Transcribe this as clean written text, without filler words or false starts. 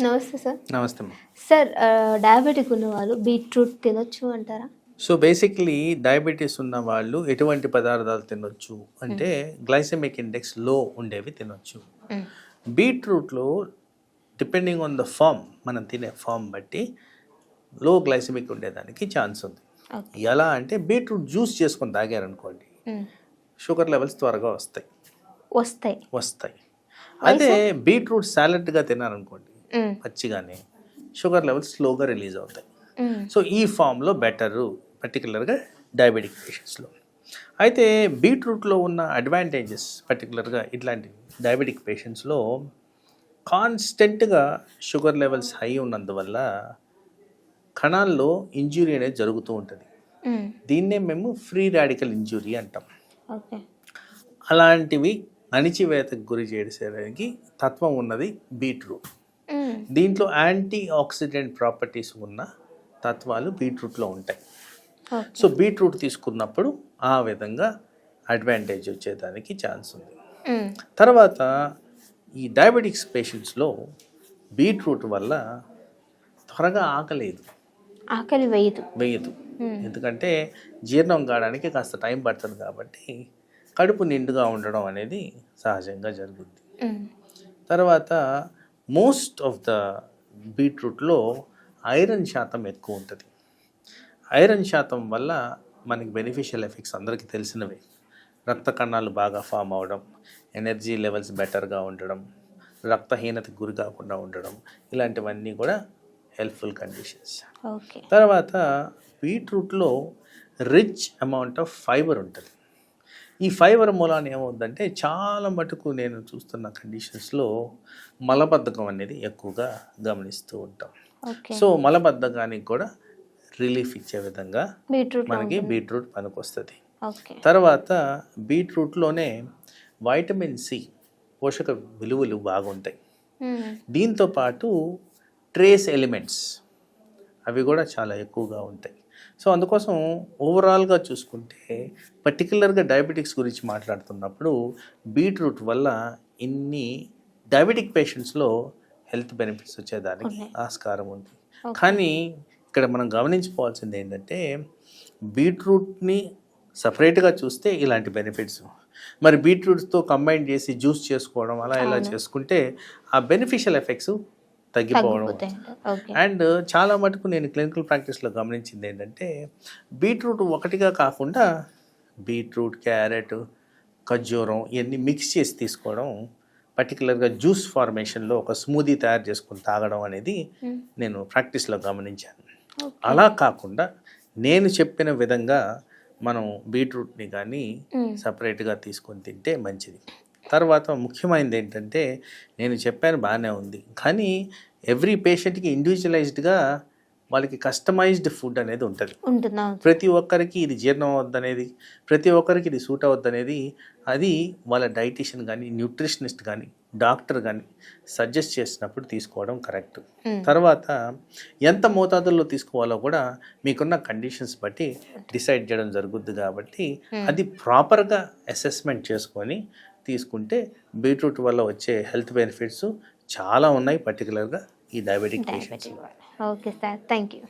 నమస్తే సార్. నమస్తే. Sir diabetic ఉన్న వాళ్ళు బీట్రూట్ తినొచ్చు అంటారా? సో బేసిక్లీ డయాబెటీస్ ఉన్న వాళ్ళు ఎటువంటి పదార్థాలు తినొచ్చు అంటే గ్లైసెమిక్ ఇండెక్స్ లో ఉండేవి తినొచ్చు. బీట్రూట్లో డిపెండింగ్ ఆన్ ద ఫామ్, మనం తినే ఫామ్ బట్టి లో గ్లైసెమిక్ ఉండేదానికి ఛాన్స్ ఉంది. ఎలా అంటే బీట్రూట్ జ్యూస్ చేసుకొని తాగారనుకోండి, షుగర్ లెవెల్స్ త్వరగా వస్తాయి. అదే బీట్రూట్ సాలెడ్గా తినారనుకోండి పచ్చిగానే, షుగర్ లెవెల్స్ స్లోగా రిలీజ్ అవుతాయి. సో ఈ ఫామ్లో బెటరు, పర్టికులర్గా డయాబెటిక్ పేషెంట్స్లో. అయితే బీట్రూట్లో ఉన్న అడ్వాంటేజెస్ పర్టికులర్గా ఇట్లాంటి డయాబెటిక్ పేషెంట్స్లో కాన్స్టెంట్గా షుగర్ లెవెల్స్ హై ఉన్నందువల్ల కణాల్లో ఇంజురీ అనేది జరుగుతూ ఉంటుంది. దీన్నే మేము ఫ్రీ రాడికల్ ఇంజురీ అంటాం. అలాంటివి అణిచివేతకు గురి చేసేదానికి తత్వం ఉన్నది బీట్రూట్. దీంట్లో యాంటీ ఆక్సిడెంట్ ప్రాపర్టీస్ ఉన్న తత్వాలు బీట్రూట్లో ఉంటాయి. సో బీట్రూట్ తీసుకున్నప్పుడు ఆ విధంగా అడ్వాంటేజ్ వచ్చేదానికి ఛాన్స్ ఉంది. తర్వాత ఈ డయాబెటిక్స్ పేషెంట్స్లో బీట్రూట్ వల్ల త్వరగా ఆకలి వేయదు. ఎందుకంటే జీర్ణం కావడానికి కాస్త టైం పడుతుంది కాబట్టి కడుపు నిండుగా ఉండడం అనేది సహజంగా జరుగుద్ది. తర్వాత మోస్ట్ ఆఫ్ ద బీట్రూట్లో ఐరన్ శాతం ఎక్కువ ఉంటుంది. ఐరన్ శాతం వల్ల మనకి బెనిఫిషియల్ ఎఫెక్ట్స్ అందరికీ తెలిసినవే. రక్త కణాలు బాగా ఫామ్ అవ్వడం, ఎనర్జీ లెవెల్స్ బెటర్గా ఉండడం, రక్తహీనతకు గురి కాకుండా ఉండడం, ఇలాంటివన్నీ కూడా హెల్ప్ఫుల్ కండిషన్స్. తర్వాత బీట్రూట్లో రిచ్ అమౌంట్ ఆఫ్ ఫైబర్ ఉంటుంది. ఈ ఫైబర్ మూలాన ఏమవుతుందంటే చాలా మటుకు నేను చూస్తున్న కండిషన్స్లో మలబద్ధకం అనేది ఎక్కువగా గమనిస్తూ ఉంటాం. సో మలబద్ధకానికి కూడా రిలీఫ్ ఇచ్చే విధంగా మనకి బీట్రూట్ పనికొస్తుంది. తర్వాత బీట్రూట్లోనే వైటమిన్ సి పోషక విలువలు బాగుంటాయి. దీంతో పాటు ట్రేస్ ఎలిమెంట్స్ అవి కూడా చాలా ఎక్కువగా ఉంటాయి. సో అందుకోసం ఓవరాల్గా చూసుకుంటే పర్టికులర్గా డయాబెటిక్స్ గురించి మాట్లాడుతున్నప్పుడు బీట్రూట్ వల్ల ఇన్ని డయాబెటిక్ పేషెంట్స్లో హెల్త్ బెనిఫిట్స్ వచ్చేదానికి ఆస్కారం ఉంది. కానీ ఇక్కడ మనం గమనించుకోవాల్సింది ఏంటంటే బీట్రూట్ని సపరేట్గా చూస్తే ఇలాంటి బెనిఫిట్స్, మరి బీట్రూట్తో కంబైన్ చేసి జ్యూస్ చేసుకోవడం అలా ఇలా చేసుకుంటే ఆ బెనిఫిషియల్ ఎఫెక్ట్స్ తగ్గిపోవడం. అండ్ చాలా మటుకు నేను క్లినికల్ ప్రాక్టీస్లో గమనించింది ఏంటంటే బీట్రూట్ ఒకటిగా కాకుండా బీట్రూట్, క్యారెట్, ఖర్జూరం ఇవన్నీ మిక్స్ చేసి తీసుకోవడం, పర్టికులర్గా జ్యూస్ ఫార్మేషన్లో ఒక స్మూదీ తయారు చేసుకుని తాగడం అనేది నేను ప్రాక్టీస్లో గమనించాను. అలా కాకుండా నేను చెప్పిన విధంగా మనం బీట్రూట్ని కానీ సపరేట్గా తీసుకొని తింటే మంచిది. తర్వాత ముఖ్యమైనది ఏంటంటే నేను చెప్పాను బాగానే ఉంది, కానీ ఎవ్రీ పేషెంట్కి ఇండివిజువలైజ్డ్గా వాళ్ళకి కస్టమైజ్డ్ ఫుడ్ అనేది ఉంటుంది. ప్రతి ఒక్కరికి ఇది జీర్ణం అవ్వద్దనేది, ప్రతి ఒక్కరికి ఇది సూట్ అవ్వద్దనేది అది వాళ్ళ డైటీషియన్ కానీ, న్యూట్రిషనిస్ట్ కానీ, డాక్టర్ కానీ సజెస్ట్ చేసినప్పుడు తీసుకోవడం కరెక్ట్. తర్వాత ఎంత మోతాదుల్లో తీసుకోవాలో కూడా మీకున్న కండిషన్స్ బట్టి డిసైడ్ చేయడం జరుగుద్ది. కాబట్టి అది ప్రాపర్గా అసెస్మెంట్ చేసుకొని తీసుకుంటే బీట్రూట్ వల్ల వచ్చే హెల్త్ బెనిఫిట్స్ చాలా ఉన్నాయి, పర్టికులర్గా ఈ diabetic patients. Okay sir, thank you.